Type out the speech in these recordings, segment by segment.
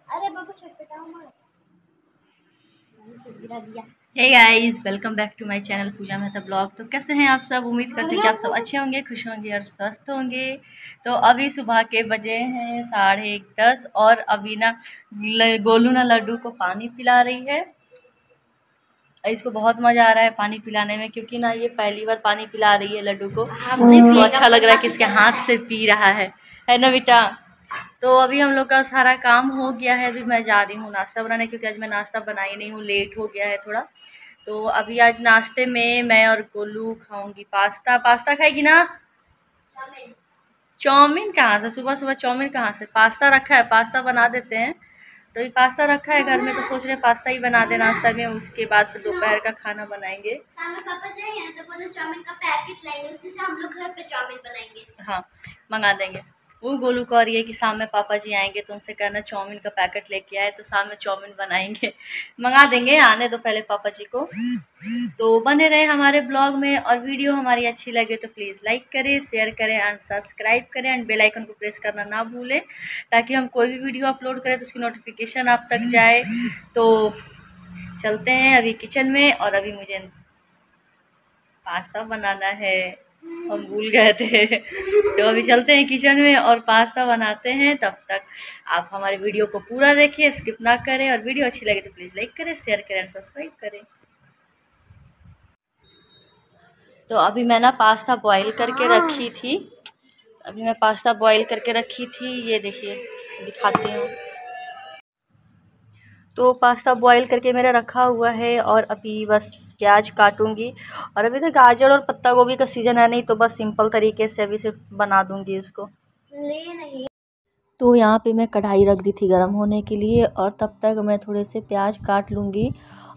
अरे बाबू छटपटाओ मत। गिरा दिया। Hey guys, welcome back to my channel Pooja Mehta blog. तो कैसे हैं आप सब? उम्मीद करते हैं कि आप सब अच्छे होंगे, खुश होंगे और स्वस्थ होंगे। तो अभी सुबह के बजे हैं 10:30 और अभी ना गोलू ना लड्डू को पानी पिला रही है। इसको बहुत मज़ा आ रहा है पानी पिलाने में, क्योंकि ना ये पहली बार पानी पिला रही है लड्डू को। तो अच्छा लग रहा है कि इसके हाथ से पी रहा है ना बेटा। तो अभी हम लोग का सारा काम हो गया है। अभी मैं जा रही हूँ नाश्ता बनाने, क्योंकि आज मैं नाश्ता बनाई नहीं हूँ, लेट हो गया है थोड़ा। तो अभी आज नाश्ते में मैं और गोलू खाऊंगी पास्ता। पास्ता खाएगी ना? चाउमीन कहाँ से? सुबह सुबह चाउमीन कहाँ से? पास्ता रखा है, पास्ता बना देते हैं। तो ये पास्ता रखा है घर में, तो सोच रहे हैं पास्ता ही बना दे नाश्ता में, उसके बाद फिर दोपहर का खाना बनाएंगे। सामने पापा जाएंगे ना, तो बोलो चाउमीन का पैकेट लाएंगे, उसी से हम लोग घर पे चाउमीन बनाएंगे। हाँ, मंगा देंगे। वो गोलू को और ये कि शाम में पापा जी आएंगे तो उनसे कहना चाउमीन का पैकेट लेके आए, तो शाम में चाउमीन बनाएंगे। मंगा देंगे, आने दो पहले पापा जी को। तो बने रहे हमारे ब्लॉग में, और वीडियो हमारी अच्छी लगे तो प्लीज़ लाइक करें, शेयर करें एंड सब्सक्राइब करें एंड बेल आइकन को प्रेस करना ना भूलें, ताकि हम कोई भी वीडियो अपलोड करें तो उसकी नोटिफिकेशन आप तक जाए। तो चलते हैं अभी किचन में, और अभी मुझे पास्ता बनाना है, हम भूल गए थे। तो अभी चलते हैं किचन में और पास्ता बनाते हैं। तब तक आप हमारे वीडियो को पूरा देखिए, स्किप ना करें, और वीडियो अच्छी लगे तो प्लीज़ लाइक करें, शेयर करें एंड सब्सक्राइब करें। तो अभी मैं ना पास्ता बॉईल करके रखी थी। अभी मैं पास्ता बॉईल करके रखी थी, ये देखिए दिखाती हूँ। तो पास्ता बॉईल करके मेरा रखा हुआ है, और अभी बस प्याज काटूंगी। और अभी तो गाजर और पत्ता गोभी का सीज़न है नहीं, तो बस सिंपल तरीके से अभी सिर्फ बना दूंगी उसको। ले नहीं। तो यहाँ पे मैं कढ़ाई रख दी थी गर्म होने के लिए, और तब तक मैं थोड़े से प्याज काट लूँगी।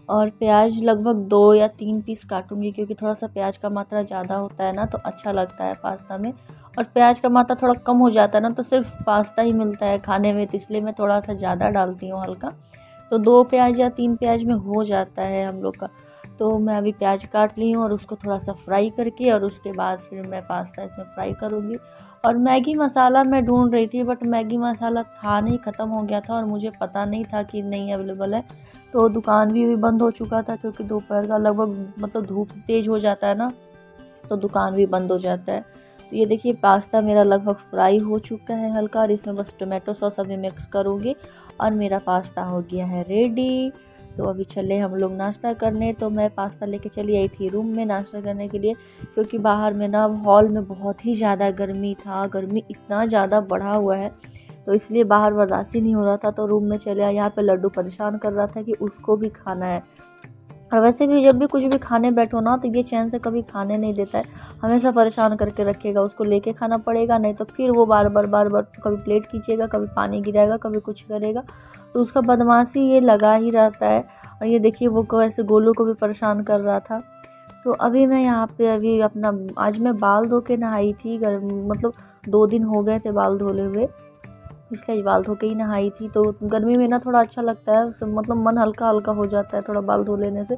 और प्याज लगभग 2 या 3 पीस काटूंगी, क्योंकि थोड़ा सा प्याज का मात्रा ज़्यादा होता है ना, तो अच्छा लगता है पास्ता में। और प्याज का मात्रा थोड़ा कम हो जाता है ना, तो सिर्फ पास्ता ही मिलता है खाने में, तो इसलिए मैं थोड़ा सा ज़्यादा डालती हूँ हल्का। तो 2 प्याज या 3 प्याज में हो जाता है हम लोग का। तो मैं अभी प्याज काट ली हूँ, और उसको थोड़ा सा फ्राई करके, और उसके बाद फिर मैं पास्ता इसमें फ्राई करूँगी। और मैगी मसाला मैं ढूंढ रही थी, बट मैगी मसाला था नहीं, ख़त्म हो गया था, और मुझे पता नहीं था कि नहीं अवेलेबल है। तो दुकान भी बंद हो चुका था, क्योंकि दोपहर का लगभग मतलब धूप तेज़ हो जाता है ना, तो दुकान भी बंद हो जाता है। तो ये देखिए पास्ता मेरा लगभग फ्राई हो चुका है हल्का, और इसमें बस टोमेटो सॉस अभी मिक्स करूँगी, और मेरा पास्ता हो गया है रेडी। तो अभी चले हम लोग नाश्ता करने। तो मैं पास्ता लेके चली आई थी रूम में नाश्ता करने के लिए, क्योंकि बाहर में ना हॉल में बहुत ही ज़्यादा गर्मी था, गर्मी इतना ज़्यादा बढ़ा हुआ है, तो इसलिए बाहर बर्दाश्त ही नहीं हो रहा था। तो रूम में चले आए। यहाँ पे लड्डू परेशान कर रहा था कि उसको भी खाना है। और वैसे भी जब भी कुछ भी खाने बैठो ना, तो ये चैन से कभी खाने नहीं देता है, हमेशा परेशान करके रखेगा। उसको लेके खाना पड़ेगा, नहीं तो फिर वो बार बार कभी प्लेट खींचेगा, कभी पानी गिराएगा, कभी कुछ करेगा। तो उसका बदमाशी ये लगा ही रहता है। और ये देखिए वो ऐसे गोलू को भी परेशान कर रहा था। तो अभी मैं यहाँ पे अभी अपना आज मैं बाल धो के नहाई थी, मतलब 2 दिन हो गए थे बाल धोले हुए, इसलिए बाल धो के ही नहाई थी। तो गर्मी में ना थोड़ा अच्छा लगता है, मतलब मन हल्का हल्का हो जाता है थोड़ा बाल धो लेने से।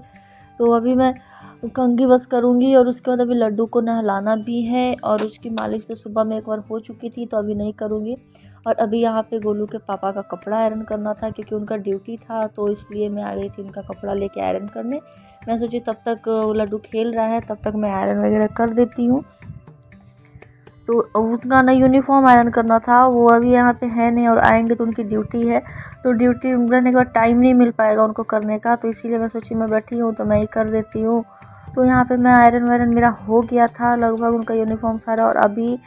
तो अभी मैं कंघी बस करूँगी, और उसके बाद अभी लड्डू को नहलाना भी है, और उसकी मालिश तो सुबह में एक बार हो चुकी थी, तो अभी नहीं करूँगी। और अभी यहाँ पे गोलू के पापा का कपड़ा आयरन करना था, क्योंकि उनका ड्यूटी था, तो इसलिए मैं आ गई थी उनका कपड़ा लेके आयरन करने। मैं सोची तब तक लड्डू खेल रहा है, तब तक मैं आयरन वगैरह कर देती हूँ। तो उसका ना यूनिफॉर्म आयरन करना था, वो अभी यहाँ पे है नहीं, और आएंगे तो उनकी ड्यूटी है। तो ड्यूटी रहने के बाद टाइम नहीं मिल पाएगा उनको करने का, तो इसीलिए मैं सोची मैं बैठी हूँ तो मैं ही कर देती हूँ। तो यहाँ पे मैं आयरन वायरन मेरा हो गया था लगभग उनका यूनिफॉर्म सारा। और अभी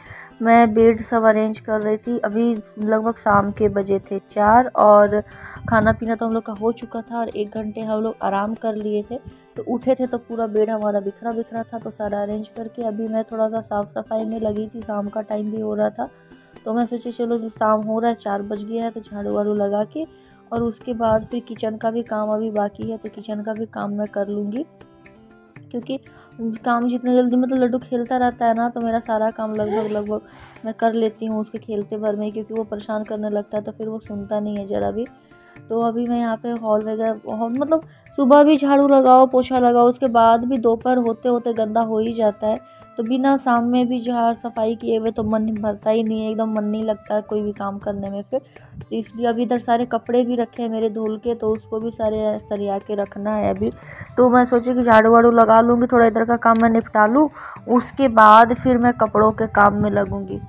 मैं बेड सब अरेंज कर रही थी। अभी लगभग शाम के बजे थे 4, और खाना पीना तो हम लोग का हो चुका था, और 1 घंटे हम लोग आराम कर लिए थे। तो उठे थे तो पूरा बेड हमारा बिखरा बिखरा था, तो सारा अरेंज करके अभी मैं थोड़ा सा साफ़ सफाई में लगी थी। शाम का टाइम भी हो रहा था, तो मैं सोची चलो जो शाम हो रहा है 4 बज गया है, तो झाड़ू वाड़ू लगा के, और उसके बाद फिर किचन का भी काम अभी बाकी है, तो किचन का भी काम मैं कर लूँगी। क्योंकि काम जितना जल्दी मतलब लड्डू खेलता रहता है ना, तो मेरा सारा काम लगभग मैं कर लेती हूँ उसके खेलते भर में, क्योंकि वो परेशान करने लगता है तो फिर वो सुनता नहीं है ज़रा भी। तो अभी मैं यहाँ पे हॉल वगैरह मतलब सुबह भी झाड़ू लगाओ पोछा लगाओ उसके बाद भी दोपहर होते होते गंदा हो ही जाता है। तो बिना शाम में भी झाड़ सफाई किए हुए तो मन भरता ही नहीं है, एकदम मन नहीं लगता है कोई भी काम करने में फिर। तो इसलिए अभी इधर सारे कपड़े भी रखे हैं मेरे धुल के, तो उसको भी सारे सरिया के रखना है अभी। तो मैं सोची कि झाड़ू वाड़ू लगा लूँगी, थोड़ा इधर का काम मैं निपटा लूँ, उसके बाद फिर मैं कपड़ों के काम में लगूँगी।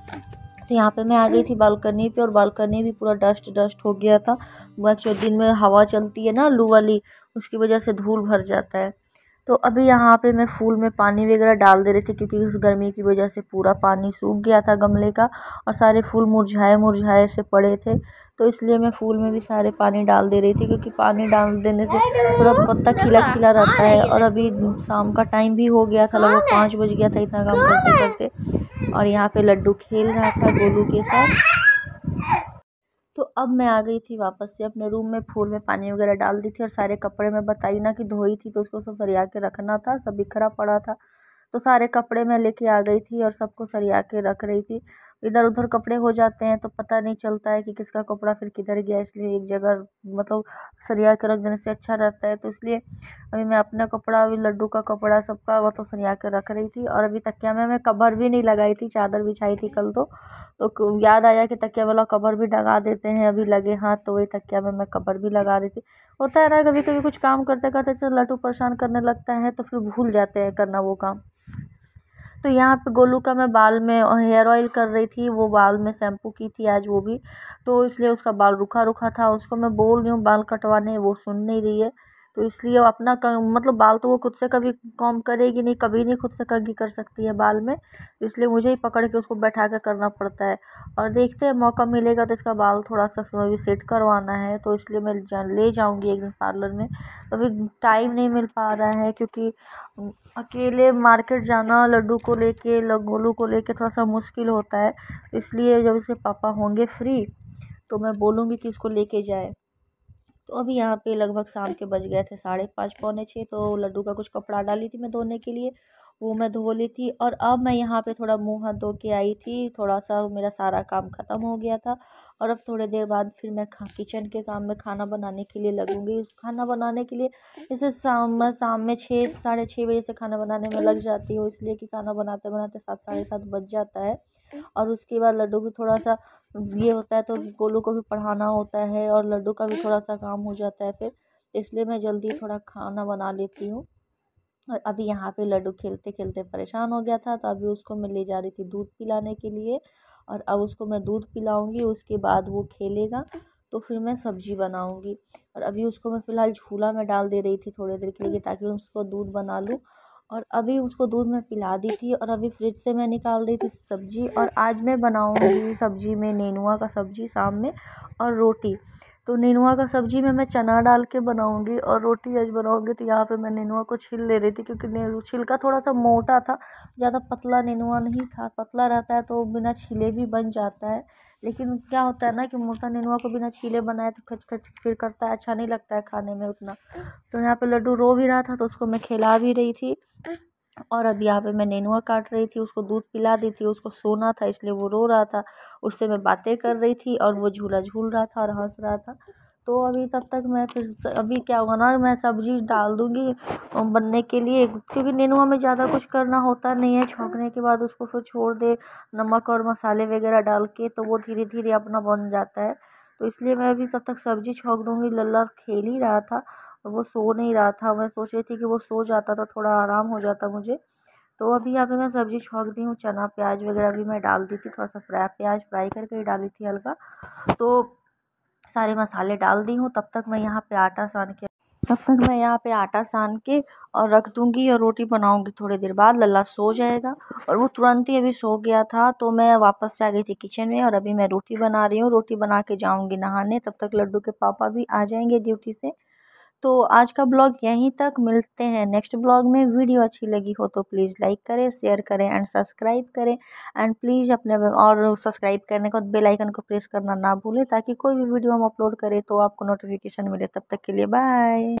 तो यहाँ पे मैं आ गई थी बालकनी पे, और बालकनी भी पूरा डस्ट डस्ट हो गया था। एक्चुअली दिन में हवा चलती है ना लू वाली, उसकी वजह से धूल भर जाता है। तो अभी यहाँ पे मैं फूल में पानी वगैरह डाल दे रही थी, क्योंकि उस गर्मी की वजह से पूरा पानी सूख गया था गमले का, और सारे फूल मुरझाए मुरझाए से पड़े थे। तो इसलिए मैं फूल में भी सारे पानी डाल दे रही थी, क्योंकि पानी डाल देने से थोड़ा पत्ता खिला खिला रहता है। और अभी शाम का टाइम भी हो गया था, लगभग 5 बज गया था इतना काम करते करते। और यहाँ पे लड्डू खेल रहा था गोलू के साथ। तो अब मैं आ गई थी वापस से अपने रूम में, फूल में पानी वगैरह डाल दी थी, और सारे कपड़े मैं बताई ना कि धोई थी, तो उसको सब सरिया के रखना था, सब बिखरा पड़ा था। तो सारे कपड़े मैं लेके आ गई थी और सबको सरिया के रख रही थी। इधर उधर कपड़े हो जाते हैं तो पता नहीं चलता है कि किसका कपड़ा फिर किधर गया, इसलिए एक जगह मतलब सरिया के रख देने से अच्छा रहता है। तो इसलिए अभी मैं अपना कपड़ा, अभी लड्डू का कपड़ा, सबका मतलब सरिया के रख रही थी। और अभी तकिया में मैं कवर भी नहीं लगाई थी, चादर बिछाई थी कल। तो याद आया कि तकिया वाला कवर भी लगा देते हैं अभी लगे हाथ, तो वही तकिया में मैं कवर भी लगा रही थी। होता है ना कभी कभी कुछ काम करते करते तो लड्डू परेशान करने लगता है, तो फिर भूल जाते हैं करना वो काम। तो यहाँ पे गोलू का मैं बाल में हेयर ऑयल कर रही थी, वो बाल में शैम्पू की थी आज वो भी, तो इसलिए उसका बाल रूखा रूखा था। उसको मैं बोल रही हूँ बाल कटवाने, वो सुन नहीं रही है। तो इसलिए वो अपना मतलब बाल तो वो खुद से कभी कॉम करेगी नहीं, कभी नहीं खुद से कंघी कर सकती है बाल में, तो इसलिए मुझे ही पकड़ के उसको बैठा कर करना पड़ता है। और देखते हैं मौका मिलेगा तो इसका बाल थोड़ा सा भी सेट करवाना है, तो इसलिए मैं ले जाऊँगी एक दिन पार्लर में। अभी टाइम नहीं मिल पा रहा है, क्योंकि अकेले मार्केट जाना लड्डू को लेके गोलू को लेके थोड़ा सा मुश्किल होता है। इसलिए जब इसके पापा होंगे फ्री तो मैं बोलूँगी कि इसको लेके जाए। तो अभी यहाँ पे लगभग शाम के बज गए थे 5:30 पौने 6, तो लड्डू का कुछ कपड़ा डाली थी मैं धोने के लिए, वो मैं धो ली थी। और अब मैं यहाँ पे थोड़ा मुंह हाथ धो के आई थी, थोड़ा सा मेरा सारा काम ख़त्म हो गया था। और अब थोड़ी देर बाद फिर मैं किचन के काम में खाना बनाने के लिए लगूंगी। खाना बनाने के लिए जैसे शाम में 6 साढ़े 6 बजे से खाना बनाने में लग जाती हूँ, इसलिए कि खाना बनाते बनाते 7 साढ़े 7 बज जाता है। और उसके बाद लड्डू भी थोड़ा सा ये होता है, तो गोलू को भी पढ़ाना होता है, और लड्डू का भी थोड़ा सा काम हो जाता है फिर, इसलिए मैं जल्दी थोड़ा खाना बना लेती हूँ। और अभी यहाँ पे लड्डू खेलते खेलते परेशान हो गया था, तो अभी उसको मैं ले जा रही थी दूध पिलाने के लिए। और अब उसको मैं दूध पिलाऊंगी, उसके बाद वो खेलेगा, तो फिर मैं सब्जी बनाऊंगी। और अभी उसको मैं फ़िलहाल झूला में डाल दे रही थी थोड़ी देर के लिए, ताकि उसको दूध बना लूँ। और अभी उसको दूध में पिला दी थी, और अभी फ्रिज से मैं निकाल रही थी सब्जी। और आज मैं बनाऊंगी सब्जी में नेनुआ का सब्जी शाम में, और रोटी। तो नेनुआ का सब्जी में मैं चना डाल के बनाऊंगी, और रोटी आज बनाऊंगी। तो यहाँ पे मैं नेनुआ को छील ले रही थी, क्योंकि छिलका थोड़ा सा मोटा था, ज़्यादा पतला नेनुआ नहीं था। पतला रहता है तो बिना छीले भी बन जाता है, लेकिन क्या होता है ना कि मोटा नेनुआ को बिना छीले बनाए तो खच खच फिर करता है, अच्छा नहीं लगता है खाने में उतना। तो यहाँ पे लड्डू रो भी रहा था, तो उसको मैं खिला भी रही थी। और अब यहाँ पे मैं नेनुआ काट रही थी, उसको दूध पिला दी थी, उसको सोना था इसलिए वो रो रहा था। उससे मैं बातें कर रही थी, और वो झूला झूल रहा था और हंस रहा था। तो अभी तब तक मैं फिर अभी क्या होगा ना, मैं सब्जी डाल दूँगी बनने के लिए, क्योंकि नेनुआ में ज़्यादा कुछ करना होता नहीं है। छौंकने के बाद उसको फिर छोड़ दे, नमक और मसाले वगैरह डाल के, तो वो धीरे धीरे अपना बन जाता है। तो इसलिए मैं अभी तब तक सब्जी छौंक दूँगी। लल्ला खेल ही रहा था और वो सो नहीं रहा था। मैं सोच रही थी कि वो सो जाता तो थोड़ा आराम हो जाता मुझे। तो अभी यहाँ पे मैं सब्जी छौंक दी हूँ, चना प्याज वगैरह भी मैं डाल दी थी, थोड़ा सा प्याज फ्राई करके ही डाली थी हल्का। तो सारे मसाले डाल दी हूँ। तब तक मैं यहाँ पे आटा सान के और रख दूँगी, और रोटी बनाऊँगी थोड़ी देर बाद। लल्ला सो जाएगा, और वो तुरंत ही अभी सो गया था, तो मैं वापस से आ गई थी किचन में, और अभी मैं रोटी बना रही हूँ। रोटी बना के जाऊँगी नहाने, तब तक लड्डू के पापा भी आ जाएंगे ड्यूटी से। तो आज का ब्लॉग यहीं तक, मिलते हैं नेक्स्ट ब्लॉग में। वीडियो अच्छी लगी हो तो प्लीज़ लाइक करें, शेयर करें एंड सब्सक्राइब करें। एंड प्लीज़ अपने और सब्सक्राइब करने के बाद बेल आइकन को प्रेस करना ना भूलें, ताकि कोई भी वीडियो हम अपलोड करें तो आपको नोटिफिकेशन मिले। तब तक के लिए बाय।